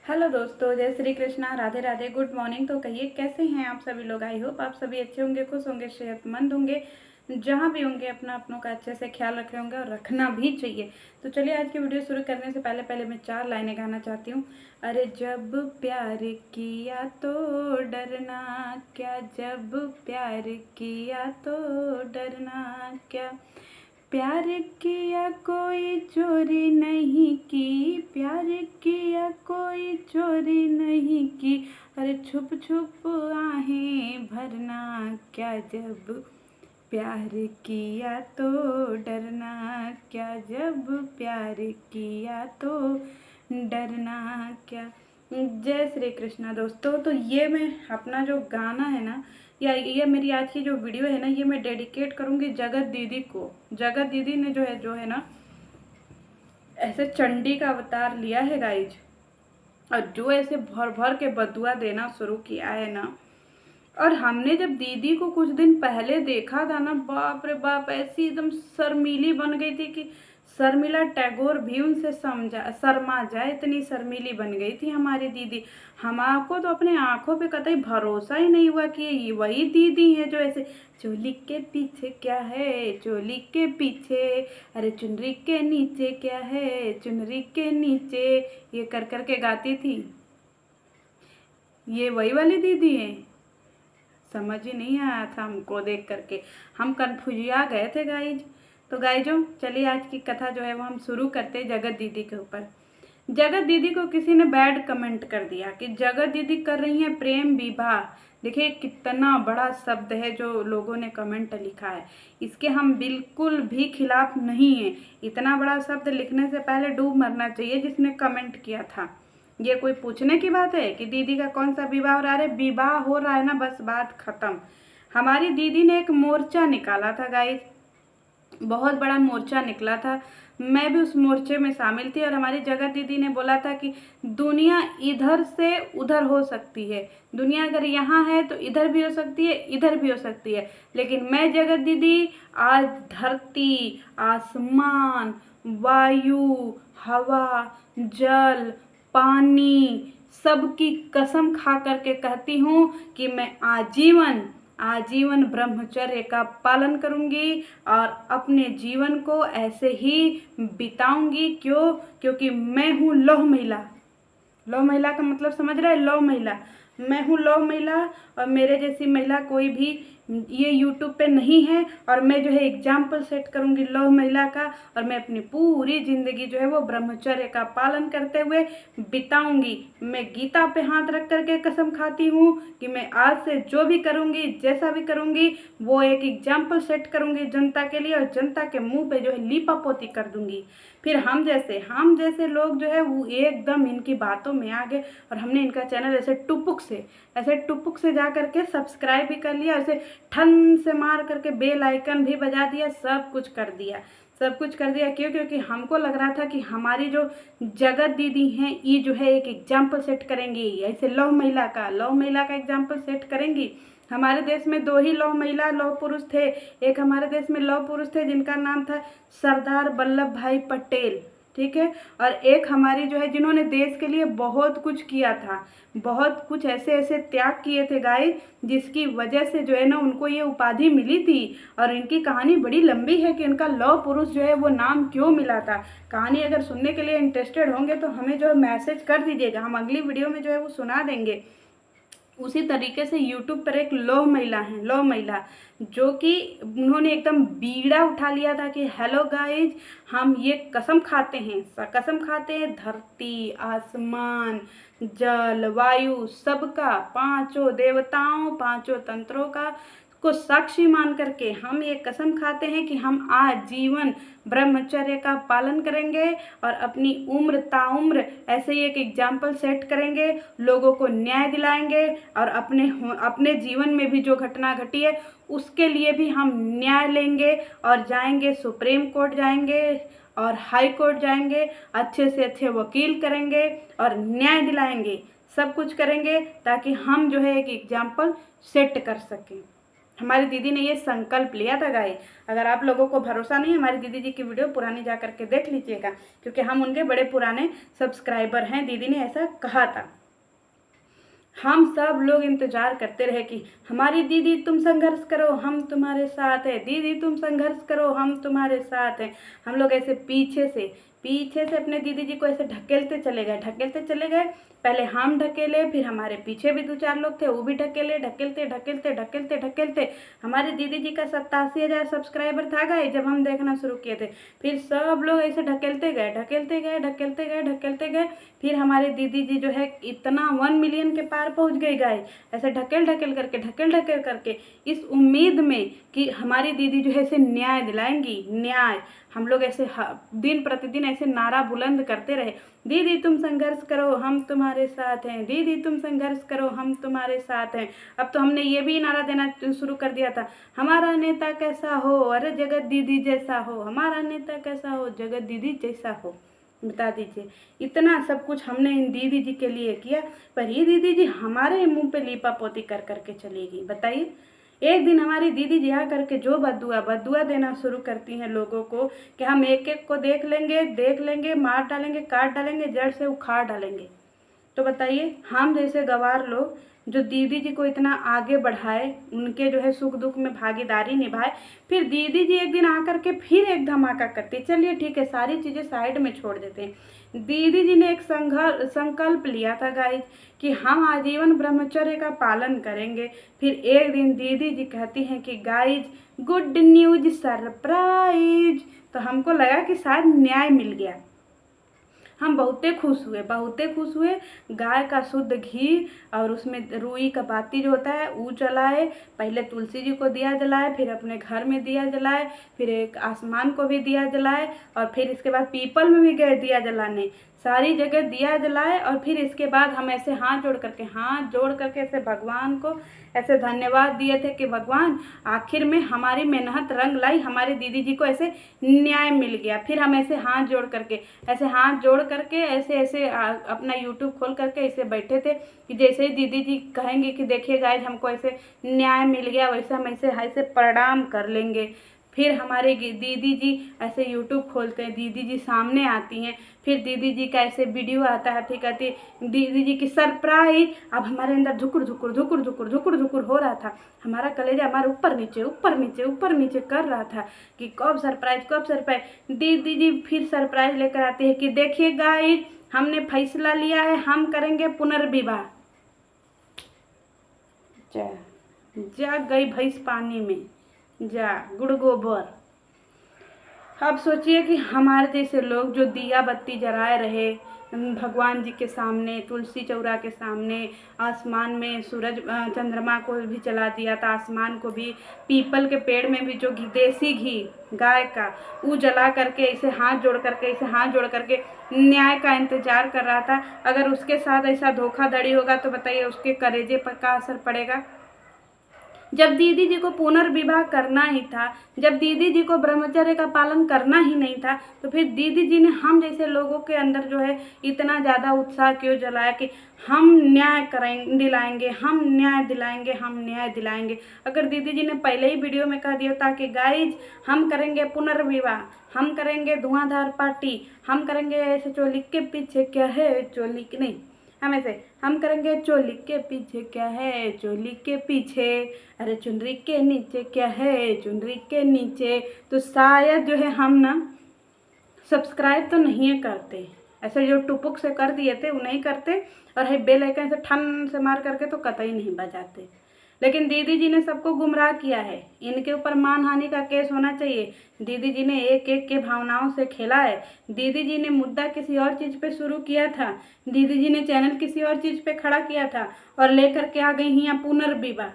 Hello दोस्तों, जय Shri Krishna, Radhe Radhe, good morning. तो कहिए कैसे हैं आप सभी लोग। आई होप आप सभी अच्छे होंगे, खुश होंगे, सेहतमंद होंगे, जहाँ भी होंगे अपना अपनों का अच्छे से ख्याल रखे होंगे और रखना भी चाहिए। तो चलिए आज की वीडियो शुरू करने से पहले मैं 4 लाइनें गाना चाहती हूँ। अरे जब प्यार किया तो डरना क्या, जब प्यार किया तो डरना क्या, प्यार किया कोई चोरी नहीं की, प्यार किया कोई चोरी नहीं की, अरे छुप छुप आहें भरना क्या, जब प्यार किया तो डरना क्या, जब प्यार किया तो डरना क्या। जय श्री कृष्णा दोस्तों। तो ये मैं अपना जो गाना है ना, या ये मेरी आज की जो वीडियो है ना, ये मैं डेडिकेट करूँगी जगत दीदी को। जगत दीदी ने जो है ना ऐसे चंडी का अवतार लिया है गाइज, और जो ऐसे भर भर के बदुआ देना शुरू किया है ना। और हमने जब दीदी को कुछ दिन पहले देखा था ना, बाप रे बाप, ऐसी एकदम शर्मीली बन गई थी कि शर्मिला टैगोर भी उनसे समझा शर्मा जाए, इतनी शर्मीली बन गई थी हमारी दीदी। हमारे तो अपने आंखों पे कतई भरोसा ही नहीं हुआ कि ये वही दीदी है जो ऐसे चोली के पीछे क्या है, चोली के पीछे, अरे चुनरी के नीचे क्या है, चुनरी के नीचे, ये कर कर के गाती थी। ये वही वाली दीदी है। समझ ही नहीं आया था हमको देख करके, हम कन्फ्यूजिया गए थे गाइज। तो गाइजों चलिए आज की कथा जो है वो हम शुरू करते हैं जगत दीदी के ऊपर। जगत दीदी को किसी ने बैड कमेंट कर दिया कि जगत दीदी कर रही हैं प्रेम विवाह। देखिए कितना बड़ा शब्द है जो लोगों ने कमेंट लिखा है, इसके हम बिल्कुल भी खिलाफ नहीं हैं। इतना बड़ा शब्द लिखने से पहले डूब मरना चाहिए जिसने कमेंट किया था। ये कोई पूछने की बात है कि दीदी का कौन सा विवाह हो रहा है। अरे विवाह हो रहा है ना, बस बात खत्म। हमारी दीदी ने एक मोर्चा निकाला था गाइस, बहुत बड़ा मोर्चा निकला था। मैं भी उस मोर्चे में शामिल थी और हमारी जगत दीदी ने बोला था कि दुनिया इधर से उधर हो सकती है, दुनिया अगर यहाँ है तो इधर भी हो सकती है, इधर भी हो सकती है, लेकिन मैं जगत दीदी आज धरती, आसमान, वायु, हवा, जल, पानी, सबकी कसम खा करके कहती हूँ कि मैं आजीवन आजीवन ब्रह्मचर्य का पालन करूंगी और अपने जीवन को ऐसे ही बिताऊंगी। क्यों? क्योंकि मैं हूँ लौह महिला। लौह महिला का मतलब समझ रहे हैं? लौह महिला, मैं हूँ लौह महिला, और मेरे जैसी महिला कोई भी ये यूट्यूब पे नहीं है। और मैं जो है एग्जाम्पल सेट करूँगी लौह महिला का, और मैं अपनी पूरी ज़िंदगी जो है वो ब्रह्मचर्य का पालन करते हुए बिताऊंगी। मैं गीता पे हाथ रख करके कसम खाती हूँ कि मैं आज से जो भी करूँगी, जैसा भी करूँगी, वो एक एग्जाम्पल सेट करूँगी जनता के लिए, और जनता के मुँह पे जो है लीपापोती कर दूँगी। फिर हम जैसे लोग जो है वो एकदम इनकी बातों में आ गए, और हमने इनका चैनल ऐसे टुपुक से जा करके सब्सक्राइब भी कर लिया, ऐसे ठन से मार करके बेल आइकन भी बजा दिया, सब कुछ कर दिया, सब कुछ कर दिया। क्यों? क्योंकि हमको लग रहा था कि हमारी जो जगत दीदी हैं ये जो है एक एग्जाम्पल सेट करेंगी, ऐसे लौह महिला का एग्जाम्पल सेट करेंगी। हमारे देश में 2 ही लौह पुरुष थे। एक हमारे देश में लौह पुरुष थे जिनका नाम था सरदार वल्लभ भाई पटेल, ठीक है। और एक हमारी जो है जिन्होंने देश के लिए बहुत कुछ किया था, बहुत कुछ ऐसे ऐसे त्याग किए थे गाइस, जिसकी वजह से जो है ना उनको ये उपाधि मिली थी। और इनकी कहानी बड़ी लंबी है कि इनका लौह पुरुष जो है वो नाम क्यों मिला था। कहानी अगर सुनने के लिए इंटरेस्टेड होंगे तो हमें जो है मैसेज कर दीजिएगा, हम अगली वीडियो में जो है वो सुना देंगे। उसी तरीके से यूट्यूब पर एक लौह महिला जो कि उन्होंने एकदम बीड़ा उठा लिया था कि हेलो गाइज, हम ये कसम खाते हैं धरती, आसमान, जल, वायु, सबका, पांचों देवताओं, पांचों तंत्रों का को साक्षी मान करके हम ये कसम खाते हैं कि हम आजीवन ब्रह्मचर्य का पालन करेंगे और अपनी उम्र ताउम्र ऐसे ही एक एग्जाम्पल सेट करेंगे, लोगों को न्याय दिलाएंगे, और अपने जीवन में भी जो घटना घटी है उसके लिए भी हम न्याय लेंगे, और जाएंगे सुप्रीम कोर्ट जाएंगे और हाई कोर्ट जाएंगे, अच्छे से अच्छे वकील करेंगे और न्याय दिलाएंगे, सब कुछ करेंगे ताकि हम जो है एक एग्जाम्पल सेट कर सकें। हमारी दीदी ने ये संकल्प लिया था गाइज। अगर आप लोगों को भरोसा नहीं है, हमारी दीदी जी की वीडियो पुरानी जा करके देख लीजिएगा, क्योंकि हम उनके बड़े पुराने सब्सक्राइबर हैं। दीदी ने ऐसा कहा था। हम सब लोग इंतजार करते रहे कि हमारी दीदी तुम संघर्ष करो, हम तुम्हारे साथ है, दीदी तुम संघर्ष करो, हम तुम्हारे साथ हैं। हम लोग ऐसे पीछे से अपने दीदी जी को ऐसे ढकेलते चले गए। पहले हम ढकेले, फिर हमारे पीछे भी 2-4 लोग थे, वो भी ढकेले, ढकेलते हमारे दीदी जी का 87,000 सब्सक्राइबर था गाइस जब हम देखना शुरू किए थे। फिर सब लोग ऐसे ढकेलते गए। फिर हमारी दीदी जी जो है इतना 1 मिलियन के पार पहुंच गई गाइस, ऐसे ढकेल करके इस उम्मीद में कि हमारी दीदी जो है इसे न्याय दिलाएंगी। न्याय हम लोग ऐसे दिन प्रतिदिन ऐसे नारा बुलंद करते रहे, दीदी तुम संघर्ष करो, हम तुम्हारे साथ हैं, दीदी तुम संघर्ष करो, हम तुम्हारे साथ हैं। अब तो हमने ये भी नारा देना शुरू कर दिया था, हमारा नेता कैसा हो, अरे जगत दीदी जैसा हो, हमारा नेता कैसा हो, जगत दीदी जैसा हो। बता दीजिए, इतना सब कुछ हमने इन दीदी जी के लिए किया, पर ये दीदी जी हमारे मुंह पे लीपा पोती कर करके चली गई। बताइए, एक दिन हमारी दीदी जी आ करके जो बद्दुआ देना शुरू करती हैं लोगों को कि हम एक एक को देख लेंगे, मार डालेंगे, काट डालेंगे, जड़ से उखाड़ डालेंगे। तो बताइए, हम जैसे गंवार लोग जो दीदी जी को इतना आगे बढ़ाए, उनके जो है सुख दुख में भागीदारी निभाए, फिर दीदी जी एक दिन आकर के फिर एक धमाका करती। चलिए ठीक है, सारी चीज़ें साइड में छोड़ देते हैं। दीदी जी ने एक संकल्प लिया था गाइस कि हम आजीवन ब्रह्मचर्य का पालन करेंगे। फिर एक दिन दीदी जी कहती हैं कि गाइस गुड न्यूज सरप्राइज। तो हमको लगा कि शायद न्याय मिल गया। हम बहुते खुश हुए। गाय का शुद्ध घी और उसमें रुई का बाती जो होता है वो जलाए। पहले तुलसी जी को दिया जलाए, फिर अपने घर में दिया जलाए, फिर एक आसमान को भी दिया जलाए, और फिर इसके बाद पीपल में भी गए दिया जलाने। सारी जगह दिया जलाए, और फिर इसके बाद हम ऐसे हाथ जोड़ करके ऐसे भगवान को ऐसे धन्यवाद दिए थे कि भगवान आखिर में हमारी मेहनत रंग लाई, हमारे दीदी जी को ऐसे न्याय मिल गया। फिर हम ऐसे हाथ जोड़ करके ऐसे अपना यूट्यूब खोल करके ऐसे बैठे थे कि जैसे ही दीदी जी कहेंगे कि देखिए गाइस हमको ऐसे न्याय मिल गया, वैसे हम ऐसे प्रणाम कर लेंगे। फिर हमारे दीदी जी ऐसे यूट्यूब खोलते हैं, दीदी जी सामने आती हैं, फिर दीदी जी का ऐसे वीडियो आता है, फिर कहती है दीदी जी की सरप्राइज। अब हमारे अंदर धुकुर हो रहा था, हमारा कलेजा हमारे ऊपर नीचे कर रहा था कि कब सरप्राइज। दीदी जी फिर सरप्राइज लेकर आती है कि देखिए गाइस हमने फैसला लिया है, हम करेंगे पुनर्विवाह। जा गई भैंस पानी में, जा गुड़ गोबर। अब सोचिए कि हमारे जैसे लोग जो दिया बत्ती जलाए रहे भगवान जी के सामने, तुलसी चौरा के सामने, आसमान में सूरज चंद्रमा को भी जला दिया था, आसमान को भी, पीपल के पेड़ में भी जो घी, देसी घी गाय का, वो जला करके ऐसे हाथ जोड़ करके न्याय का इंतजार कर रहा था। अगर उसके साथ ऐसा धोखाधड़ी होगा तो बताइए उसके कलेजे पर क्या असर पड़ेगा। जब दीदी जी को पुनर्विवाह करना ही था, जब दीदी जी को ब्रह्मचर्य का पालन करना ही नहीं था, तो फिर दीदी जी ने हम जैसे लोगों के अंदर जो है इतना ज़्यादा उत्साह क्यों जलाया कि हम न्याय दिलाएंगे। अगर दीदी जी ने पहले ही वीडियो में कह दिया था कि गाइज हम करेंगे पुनर्विवाह, हम करेंगे धुआंधार पार्टी, हम करेंगे ऐसे चोली के पीछे क्या है, चोली नहीं, हम करेंगे चोली के पीछे क्या है, चोली के पीछे, अरे चुनरी के नीचे क्या है, चुनरी के नीचे, तो शायद जो है हम ना सब्सक्राइब तो नहीं करते। ऐसे जो टुपुक से कर दिए थे वो नहीं करते, और है बेल आइकन से ठन से मार करके तो कतई नहीं बजाते। लेकिन दीदी जी ने सबको गुमराह किया है, इनके ऊपर मानहानि का केस होना चाहिए। दीदी जी ने एक एक के भावनाओं से खेला है। दीदी जी ने मुद्दा किसी और चीज़ पे शुरू किया था, दीदी जी ने चैनल किसी और चीज़ पे खड़ा किया था, और लेकर के आ गई यहाँ पुनर्विवाह।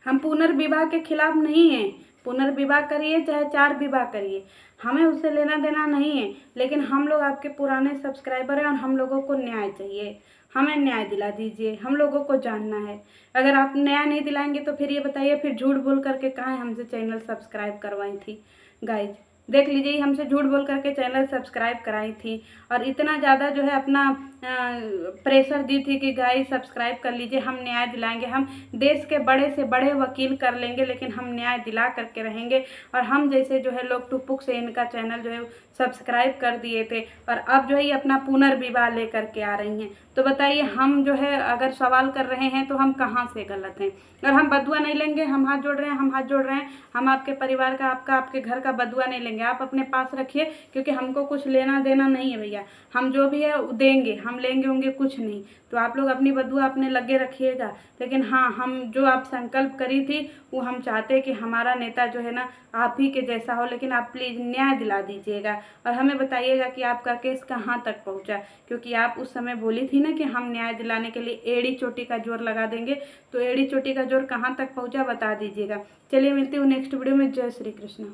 हम पुनर्विवाह के खिलाफ नहीं हैं, पुनर्विवाह करिए चाहे 4 विवाह करिए, हमें उससे लेना देना नहीं है। लेकिन हम लोग आपके पुराने सब्सक्राइबर हैं और हम लोगों को न्याय चाहिए, हमें न्याय दिला दीजिए, हम लोगों को जानना है। अगर आप न्याय नहीं दिलाएंगे तो फिर ये बताइए, फिर झूठ बोल करके कहाँ हमसे चैनल सब्सक्राइब करवाई थी। गाइज देख लीजिए, हमसे झूठ बोल करके चैनल सब्सक्राइब कराई थी, और इतना ज़्यादा जो है अपना प्रेशर दी थी कि गाइस सब्सक्राइब कर लीजिए, हम न्याय दिलाएंगे, हम देश के बड़े से बड़े वकील कर लेंगे लेकिन हम न्याय दिला करके रहेंगे। और हम जैसे जो है लोग टुपुक से इनका चैनल जो है सब्सक्राइब कर दिए थे और अब जो है ये अपना पुनर्विवाह लेकर के आ रही हैं। तो बताइए, हम जो है अगर सवाल कर रहे हैं तो हम कहाँ से गलत हैं? और हम बदुआ नहीं लेंगे, हम हाथ जोड़ रहे हैं, हम हाथ जोड़ रहे हैं, हम आपके परिवार का, आपके घर का बदुआ नहीं लेंगे। आप अपने पास रखिए, क्योंकि हमको कुछ लेना देना नहीं है भैया। हम जो भी है देंगे, हम लेंगे होंगे कुछ नहीं। तो आप लोग अपनी बदुआ अपने लगे रखिएगा। लेकिन हाँ, हम जो आप संकल्प करी थी वो हम चाहते हैं कि हमारा नेता जो है ना आप ही के जैसा हो, लेकिन आप प्लीज़ न्याय दिला दीजिएगा और हमें बताइएगा कि आपका केस कहाँ तक पहुँचा। क्योंकि आप उस समय बोली थी ना कि हम न्याय दिलाने के लिए एड़ी चोटी का जोर लगा देंगे, तो एड़ी चोटी का जोर कहाँ तक पहुँचा बता दीजिएगा। चलिए मिलती हूँ नेक्स्ट वीडियो में। जय श्री कृष्ण।